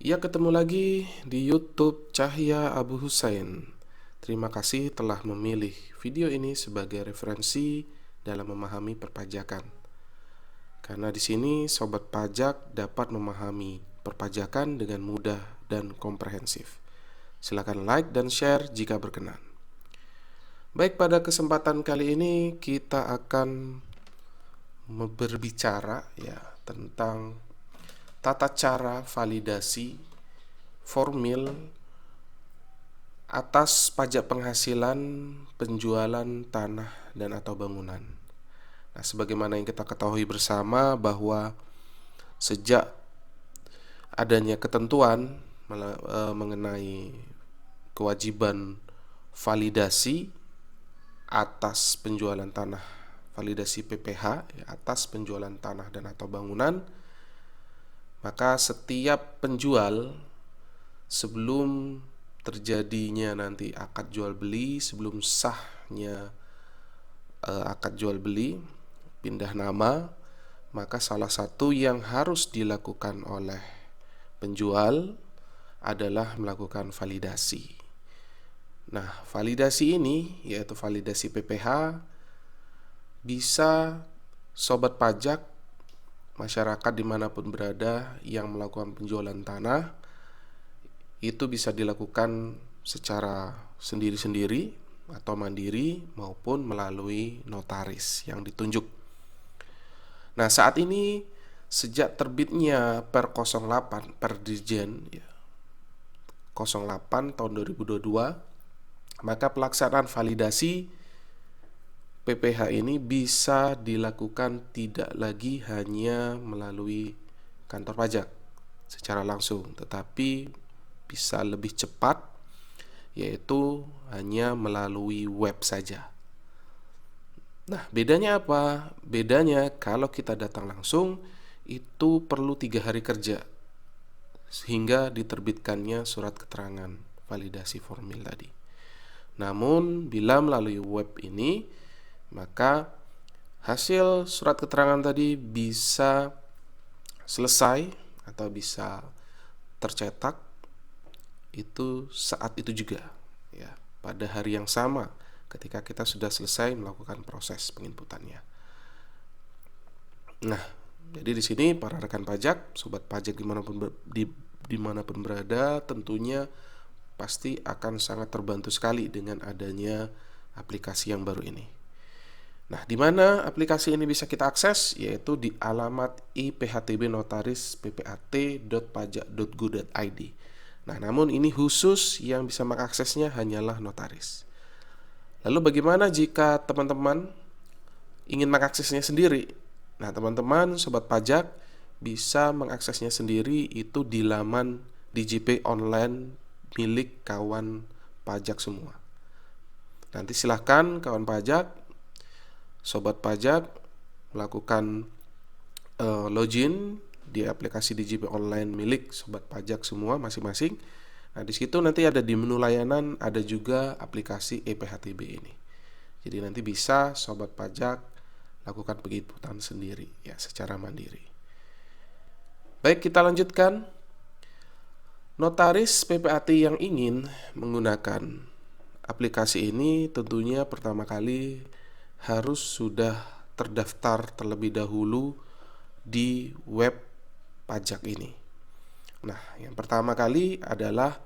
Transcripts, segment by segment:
Ya, ketemu lagi di YouTube Cahya Abu Hussein. Terima kasih telah memilih video ini sebagai referensi dalam memahami perpajakan. Karena di sini sobat pajak dapat memahami perpajakan dengan mudah dan komprehensif. Silakan like dan share jika berkenan. Baik, pada kesempatan kali ini kita akan berbicara tentang tata cara validasi formil atas pajak penghasilan penjualan tanah dan atau bangunan. Nah, sebagaimana yang kita ketahui bersama bahwa sejak adanya ketentuan mengenai kewajiban validasi atas penjualan tanah, validasi PPH atas penjualan tanah dan atau bangunan, maka setiap penjual sebelum terjadinya nanti akad jual beli, sebelum sahnya akad jual beli, pindah nama, maka salah satu yang harus dilakukan oleh penjual adalah melakukan validasi. Nah, validasi ini yaitu validasi PPH bisa sobat pajak, masyarakat dimanapun berada yang melakukan penjualan tanah itu bisa dilakukan secara sendiri-sendiri atau mandiri maupun melalui notaris yang ditunjuk. Nah, saat ini sejak terbitnya Per 08 Per Dirjen 08 tahun 2022, maka pelaksanaan validasi PPH ini bisa dilakukan tidak lagi hanya melalui kantor pajak secara langsung, tetapi bisa lebih cepat, yaitu hanya melalui web saja. Nah, bedanya apa? Bedanya kalau kita datang langsung itu perlu 3 hari kerja sehingga diterbitkannya surat keterangan validasi formil tadi. Namun bila melalui web ini, maka hasil surat keterangan tadi bisa selesai atau bisa tercetak itu saat itu juga, pada hari yang sama ketika kita sudah selesai melakukan proses penginputannya. Nah, jadi di sini para rekan pajak, sobat pajak dimanapun berada, tentunya pasti akan sangat terbantu sekali dengan adanya aplikasi yang baru ini. Nah, di mana aplikasi ini bisa kita akses? Yaitu di alamat iphtbnotaris.ppat.pajak.go.id. Nah, namun ini khusus yang bisa mengaksesnya hanyalah notaris. Lalu bagaimana jika teman-teman ingin mengaksesnya sendiri? Nah, teman-teman sobat pajak bisa mengaksesnya sendiri itu di laman DJP online milik kawan pajak semua. Nanti silahkan kawan pajak, sobat pajak melakukan login di aplikasi DJP online milik sobat pajak semua masing-masing. Nah, di situ nanti ada di menu layanan ada juga aplikasi EPHTB ini. Jadi nanti bisa sobat pajak lakukan penginputan sendiri secara mandiri. Baik, kita lanjutkan. Notaris PPAT yang ingin menggunakan aplikasi ini tentunya pertama kali harus sudah terdaftar terlebih dahulu di web pajak ini. Nah, yang pertama kali adalah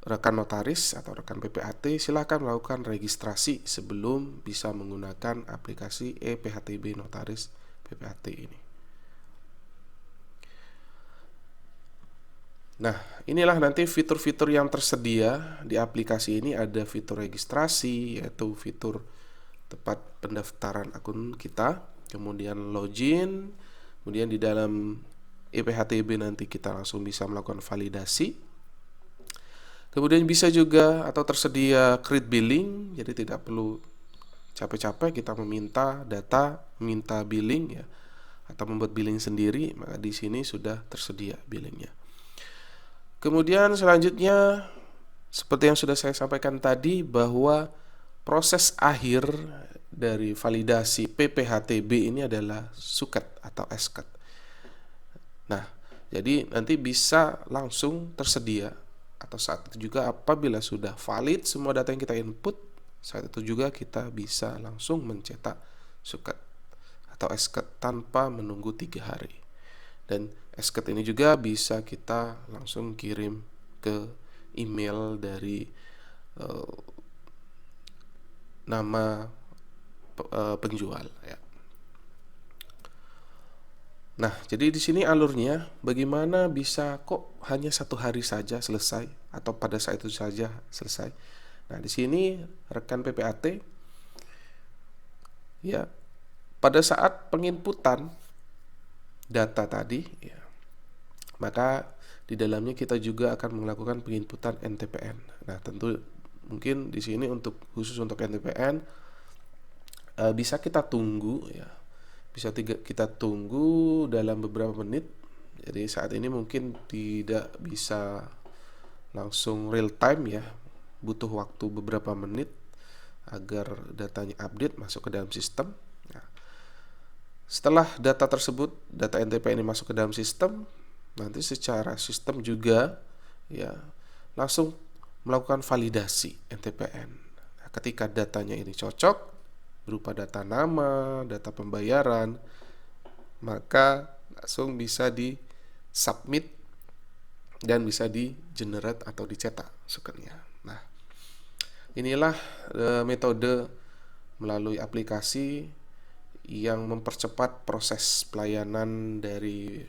rekan notaris atau rekan PPAT silakan melakukan registrasi sebelum bisa menggunakan aplikasi EPHTB Notaris PPAT ini. Nah, inilah nanti fitur-fitur yang tersedia di aplikasi ini. Ada fitur registrasi, yaitu fitur tempat pendaftaran akun kita, kemudian login, kemudian di dalam EPHTB nanti kita langsung bisa melakukan validasi. Kemudian bisa juga atau tersedia create billing, jadi tidak perlu capek-capek kita meminta data, meminta billing atau membuat billing sendiri, maka di sini sudah tersedia billingnya. Kemudian selanjutnya seperti yang sudah saya sampaikan tadi bahwa proses akhir dari validasi PPHTB ini adalah suket atau esket. Nah, Jadi nanti bisa langsung tersedia, atau saat itu juga apabila sudah valid semua data yang kita input, saat itu juga kita bisa langsung mencetak suket atau esket tanpa menunggu 3 hari. Dan esket ini juga bisa kita langsung kirim ke email dari nama penjual ya. Nah, jadi di sini alurnya bagaimana bisa kok hanya 1 hari saja selesai atau pada saat itu saja selesai. Nah, di sini rekan PPAT ya, pada saat penginputan data tadi ya, maka di dalamnya kita juga akan melakukan penginputan NTPN. Nah, tentu mungkin di sini khusus untuk NTPN bisa kita tunggu ya. Bisa kita tunggu dalam beberapa menit. Jadi saat ini mungkin tidak bisa langsung real time ya, butuh waktu beberapa menit agar datanya update masuk ke dalam sistem. Nah, setelah data tersebut, data NTP ini masuk ke dalam sistem, nanti secara sistem juga ya langsung melakukan validasi NTPN. Nah, ketika datanya ini cocok berupa data nama, data pembayaran, maka langsung bisa di submit dan bisa di generate atau dicetak suketnya. Nah, inilah metode melalui aplikasi yang mempercepat proses pelayanan dari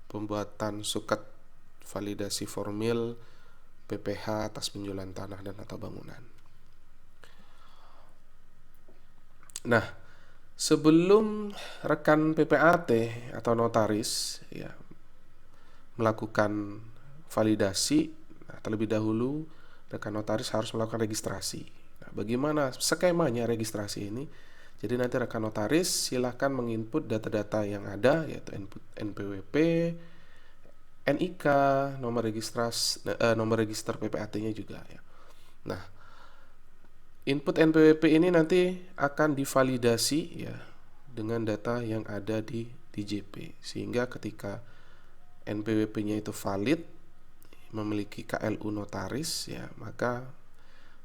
pembuatan suket validasi formil PPH atas penjualan tanah dan atau bangunan. Nah, sebelum rekan PPAT atau notaris ya melakukan validasi, terlebih dahulu rekan notaris harus melakukan registrasi. Nah, bagaimana skemanya registrasi ini? Jadi nanti rekan notaris silahkan menginput data-data yang ada, yaitu input NPWP, NIK, nomor register PPAT-nya juga ya. Nah, input NPWP ini nanti akan divalidasi ya dengan data yang ada di DJP, sehingga ketika NPWP-nya itu valid, memiliki KLU notaris ya, maka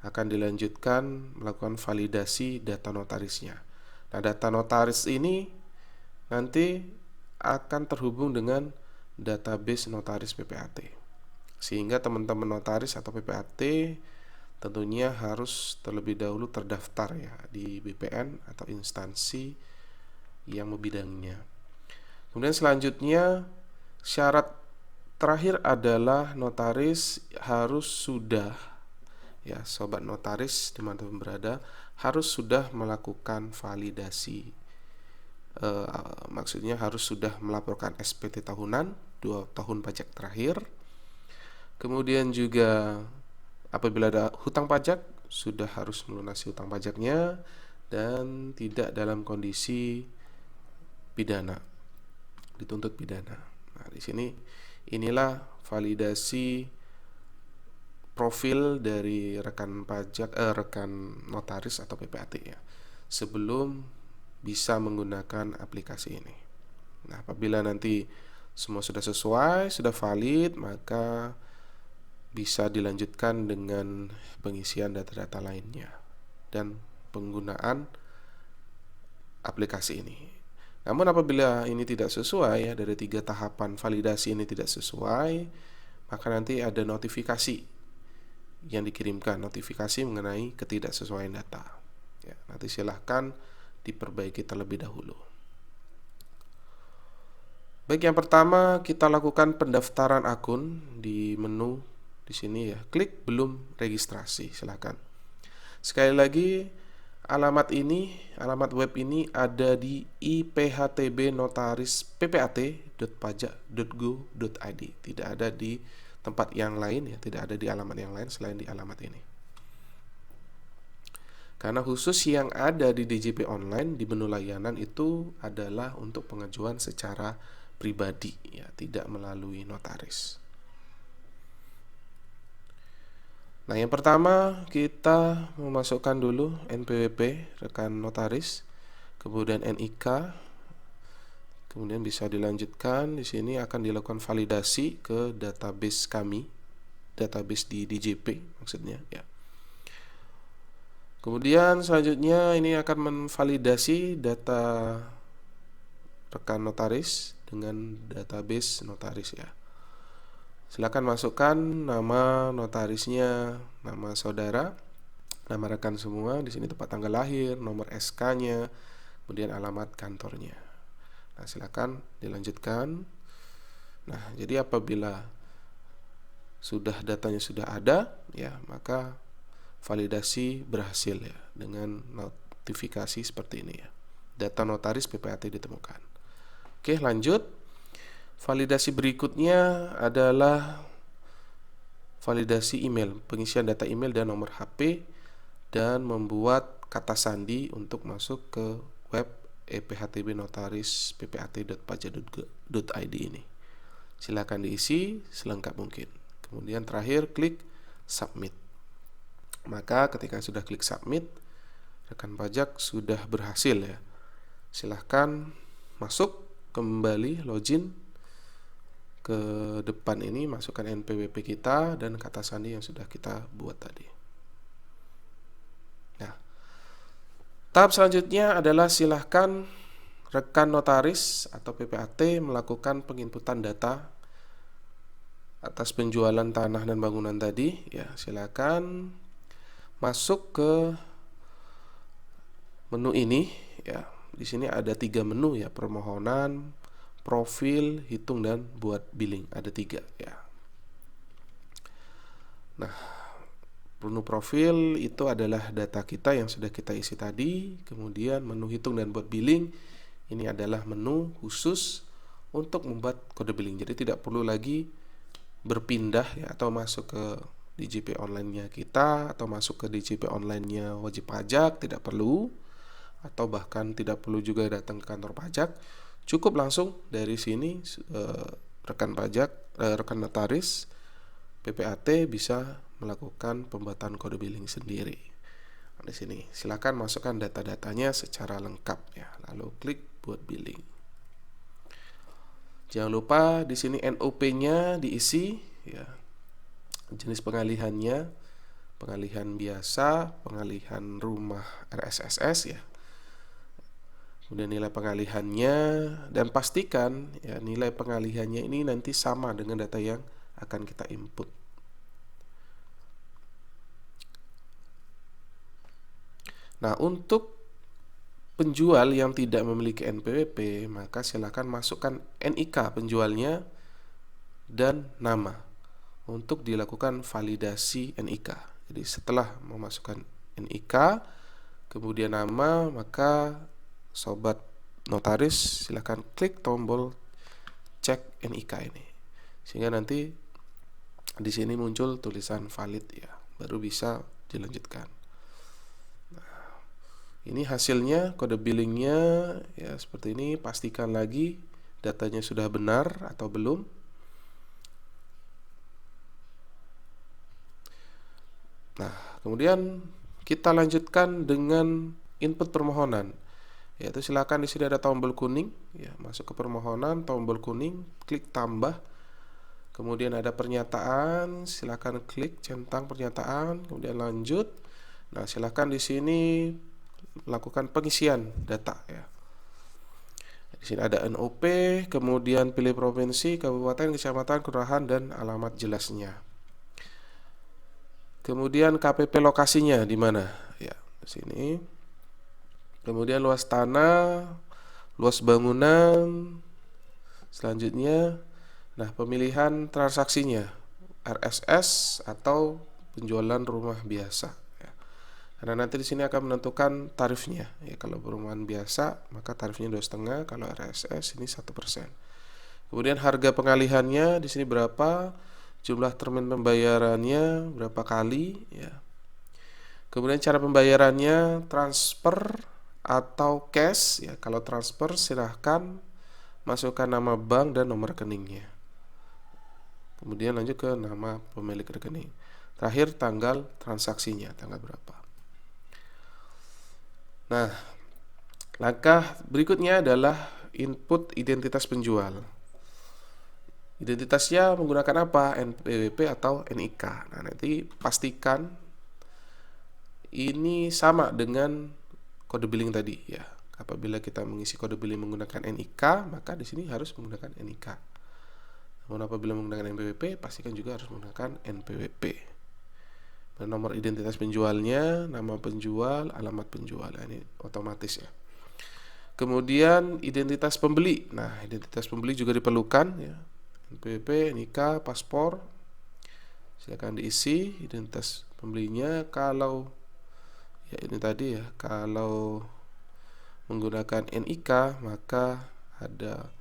akan dilanjutkan melakukan validasi data notarisnya. Nah, data notaris ini nanti akan terhubung dengan database notaris PPAT, sehingga teman-teman notaris atau PPAT tentunya harus terlebih dahulu terdaftar ya di BPN atau instansi yang membidanginya. Kemudian selanjutnya syarat terakhir adalah notaris harus sudah ya, sobat notaris teman-teman berada, harus sudah melakukan validasi. Maksudnya harus sudah melaporkan SPT tahunan 2 tahun pajak terakhir. Kemudian juga apabila ada hutang pajak, sudah harus melunasi hutang pajaknya dan tidak dalam kondisi pidana, dituntut pidana. Nah, di sini inilah validasi profil dari rekan notaris atau PPAT ya, sebelum bisa menggunakan aplikasi ini. Nah, apabila nanti semua sudah sesuai, sudah valid, maka bisa dilanjutkan dengan pengisian data-data lainnya dan penggunaan aplikasi ini. Namun apabila ini tidak sesuai ya, dari 3 tahapan validasi ini tidak sesuai, maka nanti ada notifikasi yang dikirimkan, notifikasi mengenai ketidaksesuaian data ya, nanti silahkan diperbaiki terlebih dahulu. Baik, yang pertama kita lakukan pendaftaran akun di menu di sini ya, klik belum registrasi, silakan. Sekali lagi, alamat web ini ada di iphtbnotaris.ppat.pajak.go.id. Tidak ada di tempat yang lain ya, tidak ada di alamat yang lain selain di alamat ini. Karena khusus yang ada di DJP online di menu layanan itu adalah untuk pengajuan secara pribadi ya, tidak melalui notaris. Nah, yang pertama kita memasukkan dulu NPWP rekan notaris, kemudian NIK, Kemudian bisa dilanjutkan. Di sini akan dilakukan validasi ke database kami, database di DJP maksudnya ya. Kemudian selanjutnya ini akan menvalidasi data rekan notaris dengan database notaris ya. Silakan masukkan nama notarisnya, nama saudara, nama rekan semua, di sini tempat tanggal lahir, nomor SK-nya, kemudian alamat kantornya. Nah, silakan dilanjutkan. Nah, jadi apabila datanya sudah ada ya, maka validasi berhasil ya dengan notifikasi seperti ini ya. Data notaris PPAT ditemukan. Oke, lanjut. Validasi berikutnya adalah validasi email, pengisian data email dan nomor HP, dan membuat kata sandi untuk masuk ke web EPHTB Notaris ppat.pajak.id ini. Silakan diisi selengkap mungkin. Kemudian terakhir klik submit. Maka ketika sudah klik submit, rekan pajak sudah berhasil ya. Silahkan masuk kembali, login ke depan ini, masukkan NPWP kita dan kata sandi yang sudah kita buat tadi. Nah, tahap selanjutnya adalah silahkan rekan notaris atau PPAT melakukan penginputan data atas penjualan tanah dan bangunan tadi ya. Silakan masuk ke menu ini ya. Di sini ada 3 menu ya, permohonan, profil, hitung, dan buat billing. Ada 3 ya. Nah, menu profil itu adalah data kita yang sudah kita isi tadi. Kemudian menu hitung dan buat billing ini adalah menu khusus untuk membuat kode billing. Jadi tidak perlu lagi berpindah ya, atau masuk ke DJP online-nya kita, atau masuk ke DJP online-nya wajib pajak, tidak perlu. Atau bahkan tidak perlu juga datang ke kantor pajak. Cukup langsung dari sini rekan notaris PPAT bisa melakukan pembuatan kode billing sendiri. Nah, di sini silakan masukkan data-datanya secara lengkap ya, lalu klik buat billing. Jangan lupa di sini NOP-nya diisi ya. Jenis pengalihannya, pengalihan biasa, pengalihan rumah RSSS ya. Kemudian nilai pengalihannya, dan pastikan ya nilai pengalihannya ini nanti sama dengan data yang akan kita input. Nah, untuk penjual yang tidak memiliki NPWP, maka silakan masukkan NIK penjualnya dan nama untuk dilakukan validasi NIK. Jadi setelah memasukkan NIK, kemudian nama, maka sobat notaris silakan klik tombol cek NIK ini, sehingga nanti di sini muncul tulisan valid ya, baru bisa dilanjutkan. Nah, ini hasilnya, kode billingnya ya seperti ini. Pastikan lagi datanya sudah benar atau belum. Nah, kemudian kita lanjutkan dengan input permohonan. Yaitu silakan di sini ada tombol kuning ya, masuk ke permohonan, tombol kuning, klik tambah. Kemudian ada pernyataan, silakan klik centang pernyataan, kemudian lanjut. Nah, silakan di sini lakukan pengisian data ya. Di sini ada NOP, kemudian pilih provinsi, kabupaten, kecamatan, kelurahan, dan alamat jelasnya. Kemudian KPP lokasinya di mana ya, di sini. Kemudian luas tanah, luas bangunan. Selanjutnya, nah pemilihan transaksinya, RSS atau penjualan rumah biasa ya. Karena nanti di sini akan menentukan tarifnya ya. Kalau perumahan biasa maka tarifnya 2,5, kalau RSS ini 1%. Kemudian harga pengalihannya di sini berapa, jumlah termin pembayarannya berapa kali ya. Kemudian cara pembayarannya transfer atau cash ya. Kalau transfer silahkan masukkan nama bank dan nomor rekeningnya. Kemudian lanjut ke nama pemilik rekening. Terakhir tanggal transaksinya, tanggal berapa. Nah, langkah berikutnya adalah input identitas penjual. Identitasnya menggunakan apa? NPWP atau NIK. Nah, nanti pastikan ini sama dengan kode billing tadi ya. Apabila kita mengisi kode billing menggunakan NIK, maka di sini harus menggunakan NIK. Namun apabila menggunakan NPWP, pastikan juga harus menggunakan NPWP. Dan nomor identitas penjualnya, nama penjual, alamat penjual. Nah, ini otomatis ya. Kemudian identitas pembeli. Nah, identitas pembeli juga diperlukan ya. NPWP, NIK, paspor. Silakan diisi identitas pembelinya. Kalau ya ini tadi ya, kalau menggunakan NIK maka ada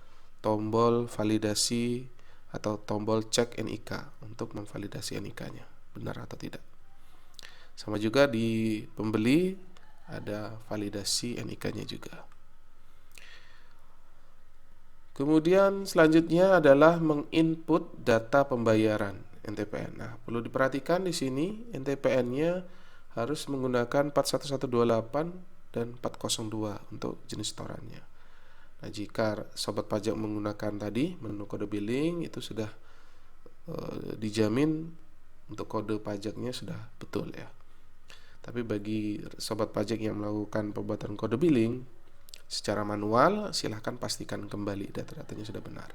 tombol validasi atau tombol cek NIK untuk memvalidasi NIK-nya benar atau tidak. Sama juga di pembeli ada validasi NIK-nya juga. Kemudian selanjutnya adalah menginput data pembayaran NTPN. Nah, perlu diperhatikan di sini NTPN-nya harus menggunakan 41128 dan 402 untuk jenis setorannya. Nah, jika sobat pajak menggunakan tadi menu kode billing itu sudah dijamin untuk kode pajaknya sudah betul ya. Tapi bagi sobat pajak yang melakukan pembuatan kode billing secara manual, silahkan pastikan kembali data-datanya sudah benar.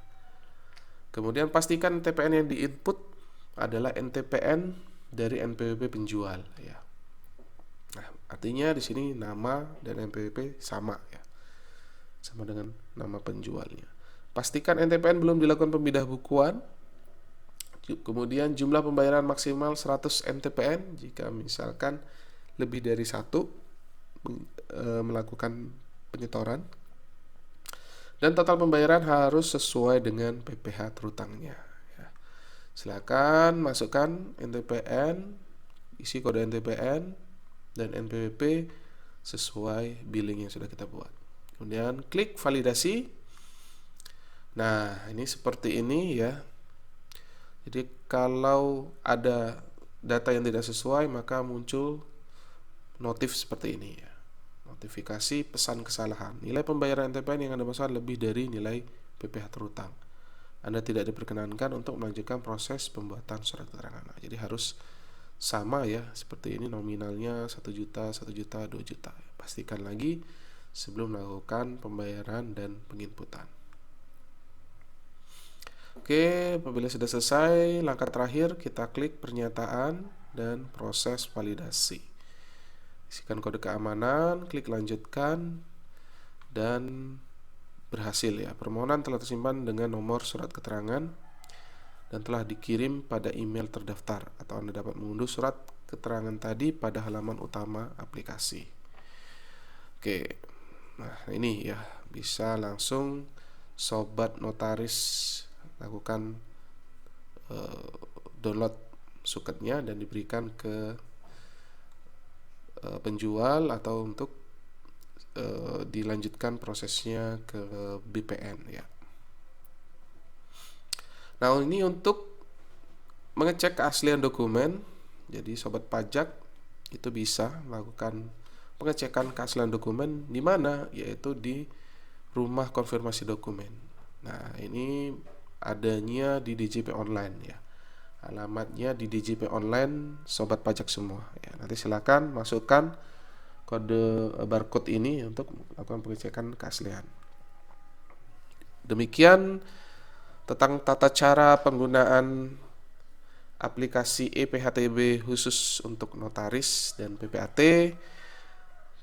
Kemudian pastikan NTPN yang diinput adalah NTPN dari NPWP penjual ya. Nah, artinya di sini nama dan NPWP sama ya. Sama dengan nama penjualnya. Pastikan NTPN belum dilakukan pemindah bukuan. Kemudian jumlah pembayaran maksimal 100 NTPN jika misalkan lebih dari satu melakukan penyetoran, dan total pembayaran harus sesuai dengan PPh terutangnya ya. Silakan masukkan NTPN, isi kode NTPN dan NPWP sesuai billing yang sudah kita buat. Kemudian klik validasi. Nah, ini seperti ini ya. Jadi kalau ada data yang tidak sesuai maka muncul notif seperti ini ya. Notifikasi pesan kesalahan. Nilai pembayaran NTPN yang Anda masukkan lebih dari nilai PPh terutang. Anda tidak diperkenankan untuk melanjutkan proses pembuatan surat keterangan. Nah, jadi harus sama ya, seperti ini nominalnya 1 juta, 1 juta, 2 juta. Pastikan lagi sebelum melakukan pembayaran dan penginputan. Oke, apabila sudah selesai, langkah terakhir kita klik pernyataan dan proses validasi. Isikan kode keamanan, klik lanjutkan, dan berhasil ya. Permohonan telah tersimpan dengan nomor surat keterangan dan telah dikirim pada email terdaftar, atau Anda dapat mengunduh surat keterangan tadi pada halaman utama aplikasi. Oke, nah ini ya, bisa langsung sobat notaris lakukan download suketnya dan diberikan ke penjual atau untuk dilanjutkan prosesnya ke BPN ya. Nah, ini untuk mengecek keaslian dokumen. Jadi sobat pajak itu bisa melakukan pengecekan keaslian dokumen di mana, yaitu di rumah konfirmasi dokumen. Nah, ini adanya di DJP online ya. Alamatnya di DJP online sobat pajak semua ya. Nanti silakan masukkan kode barcode ini untuk melakukan pengecekan keaslian. Demikian tentang tata cara penggunaan aplikasi ePHTB khusus untuk notaris dan PPAT.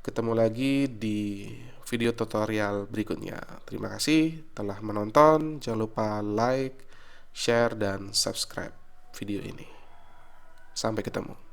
Ketemu lagi di video tutorial berikutnya. Terima kasih telah menonton. Jangan lupa like, share, dan subscribe video ini. Sampai ketemu.